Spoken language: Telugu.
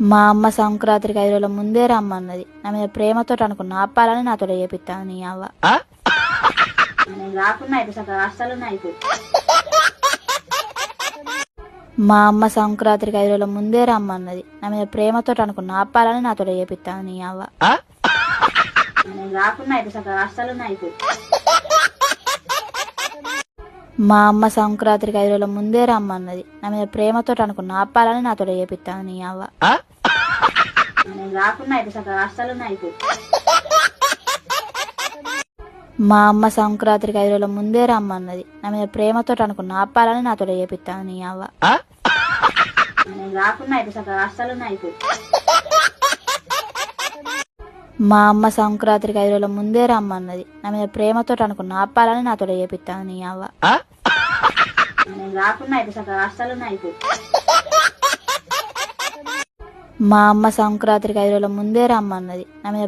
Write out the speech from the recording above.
మా అమ్మ సంక్రాంతికి 5 రోజుల ముందే రమ్మన్నది. నా మీద ప్రేమతో అనుకున్న ఆపాలని నాతో చేపిస్తాను నీ అవ్వ. నేను రాకున్నా అయితే సగం అస్సలు అయితే మా అమ్మ సంక్రాంతికి 5 రోజుల ముందే రమ్మన్నది. నా మీద ప్రేమతో అనుకున్న ఆపాలని నాతో చేపిస్తాను నీ అవ్వ. నేను రాకున్నా అయితే సగం అస్సలు అయితే మా అమ్మ సంక్రాంతికి 5 రోజుల ముందే రమ్మన్నది. నా మీద ప్రేమతో అనుకున్న ఆపాలని నాతో చేపిస్తాను నీ అవ్వ. నేను రాకున్నా అయితే సగం అస్సలు అయితే మా అమ్మ సంక్రాంతికి 5 రోజుల ముందే రమ్మన్నది. నా మీద ప్రేమతో అనుకున్న ఆపాలని నాతో చేపిస్తాను నీ అవ్వ. నేను రాకున్నా అయితే సగం అస్సలు అయితే మా అమ్మ సంక్రాంతికి 5 రోజుల ముందే రమ్మన్నది. నా మీద ప్రేమతో అనుకున్న ఆపాలని నాతో చేపిస్తాను నీ అవ్వ. నేను రాకున్నా అయితే సగం అస్సలు అయితే మా అమ్మ సంక్రాంతికి 5 రోజుల ముందే రమ్మన్నది. నా మీద